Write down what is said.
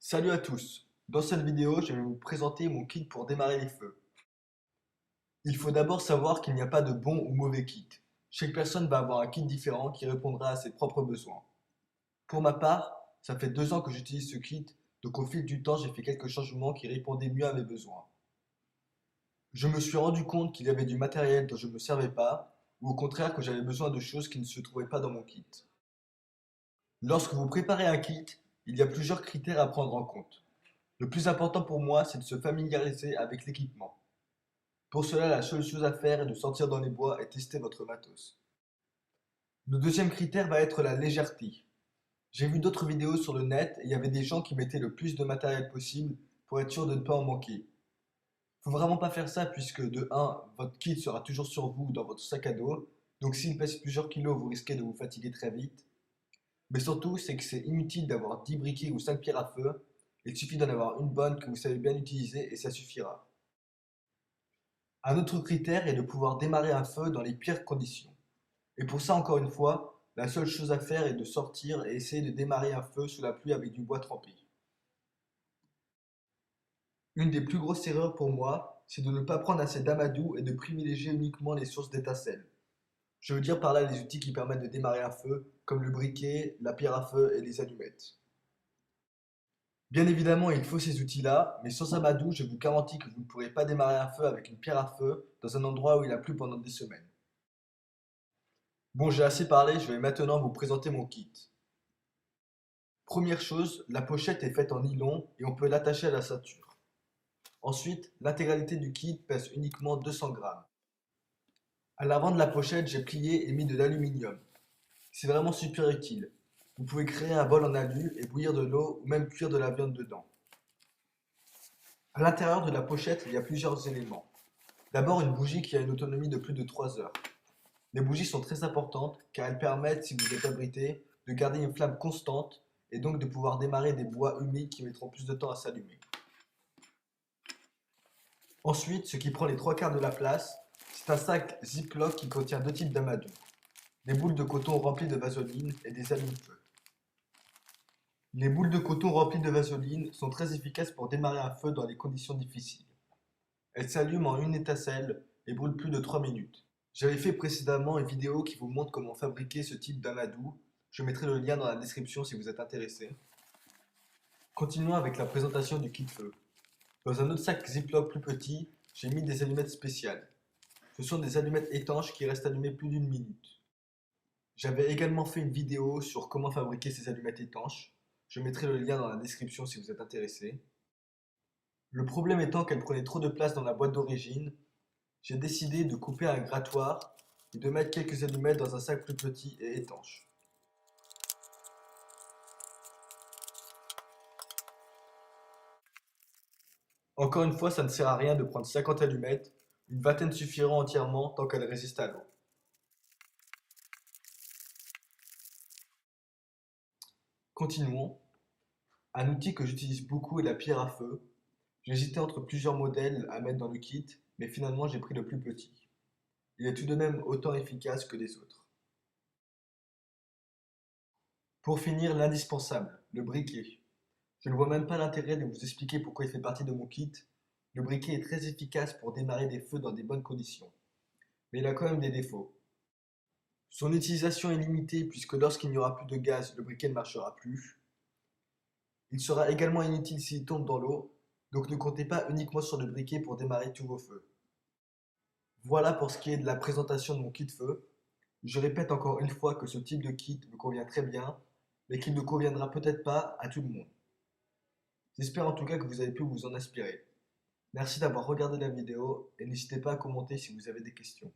Salut à tous! Dans cette vidéo, je vais vous présenter mon kit pour démarrer les feux. Il faut d'abord savoir qu'il n'y a pas de bon ou mauvais kit. Chaque personne va avoir un kit différent qui répondra à ses propres besoins. Pour ma part, ça fait 2 ans que j'utilise ce kit, donc au fil du temps, j'ai fait quelques changements qui répondaient mieux à mes besoins. Je me suis rendu compte qu'il y avait du matériel dont je ne me servais pas, ou au contraire que j'avais besoin de choses qui ne se trouvaient pas dans mon kit. Lorsque vous préparez un kit, il y a plusieurs critères à prendre en compte. Le plus important pour moi, c'est de se familiariser avec l'équipement. Pour cela, la seule chose à faire est de sortir dans les bois et tester votre matos. Le deuxième critère va être la légèreté. J'ai vu d'autres vidéos sur le net et il y avait des gens qui mettaient le plus de matériel possible pour être sûr de ne pas en manquer. Faut vraiment pas faire ça puisque de 1, votre kit sera toujours sur vous ou dans votre sac à dos, donc s'il pèse plusieurs kilos, vous risquez de vous fatiguer très vite. Mais surtout, c'est que c'est inutile d'avoir 10 briquets ou 5 pierres à feu, il suffit d'en avoir une bonne que vous savez bien utiliser et ça suffira. Un autre critère est de pouvoir démarrer un feu dans les pires conditions. Et pour ça, encore une fois, la seule chose à faire est de sortir et essayer de démarrer un feu sous la pluie avec du bois trempé. Une des plus grosses erreurs pour moi, c'est de ne pas prendre assez d'amadou et de privilégier uniquement les sources d'étincelles. Je veux dire par là les outils qui permettent de démarrer un feu, comme le briquet, la pierre à feu et les allumettes. Bien évidemment, il faut ces outils-là, mais sans amadou, je vous garantis que vous ne pourrez pas démarrer un feu avec une pierre à feu dans un endroit où il a plu pendant des semaines. Bon, j'ai assez parlé, je vais maintenant vous présenter mon kit. Première chose, la pochette est faite en nylon et on peut l'attacher à la ceinture. Ensuite, l'intégralité du kit pèse uniquement 200 grammes. À l'avant de la pochette, j'ai plié et mis de l'aluminium. C'est vraiment super utile. Vous pouvez créer un bol en alu et bouillir de l'eau ou même cuire de la viande dedans. À l'intérieur de la pochette, il y a plusieurs éléments. D'abord, une bougie qui a une autonomie de plus de 3 heures. Les bougies sont très importantes car elles permettent, si vous êtes abrité, de garder une flamme constante et donc de pouvoir démarrer des bois humides qui mettront plus de temps à s'allumer. Ensuite, ce qui prend les 3 quarts de la place, c'est un sac Ziploc qui contient 2 types d'amadou, des boules de coton remplies de vaseline et des allumes-feu. Les boules de coton remplies de vaseline sont très efficaces pour démarrer un feu dans les conditions difficiles. Elles s'allument en une étincelle et brûlent plus de 3 minutes. J'avais fait précédemment une vidéo qui vous montre comment fabriquer ce type d'amadou. Je mettrai le lien dans la description si vous êtes intéressé. Continuons avec la présentation du kit feu. Dans un autre sac Ziploc plus petit, j'ai mis des allumettes spéciales. Ce sont des allumettes étanches qui restent allumées plus d'une minute. J'avais également fait une vidéo sur comment fabriquer ces allumettes étanches. Je mettrai le lien dans la description si vous êtes intéressé. Le problème étant qu'elles prenaient trop de place dans la boîte d'origine, j'ai décidé de couper un grattoir et de mettre quelques allumettes dans un sac plus petit et étanche. Encore une fois, ça ne sert à rien de prendre 50 allumettes, une vingtaine suffiront entièrement tant qu'elles résistent à l'eau. Continuons. Un outil que j'utilise beaucoup est la pierre à feu. J'hésitais entre plusieurs modèles à mettre dans le kit, mais finalement j'ai pris le plus petit. Il est tout de même autant efficace que les autres. Pour finir, l'indispensable, le briquet. Je ne vois même pas l'intérêt de vous expliquer pourquoi il fait partie de mon kit. Le briquet est très efficace pour démarrer des feux dans des bonnes conditions, mais il a quand même des défauts. Son utilisation est limitée puisque lorsqu'il n'y aura plus de gaz, le briquet ne marchera plus. Il sera également inutile s'il tombe dans l'eau, donc ne comptez pas uniquement sur le briquet pour démarrer tous vos feux. Voilà pour ce qui est de la présentation de mon kit feu. Je répète encore une fois que ce type de kit me convient très bien, mais qu'il ne conviendra peut-être pas à tout le monde. J'espère en tout cas que vous avez pu vous en inspirer. Merci d'avoir regardé la vidéo et n'hésitez pas à commenter si vous avez des questions.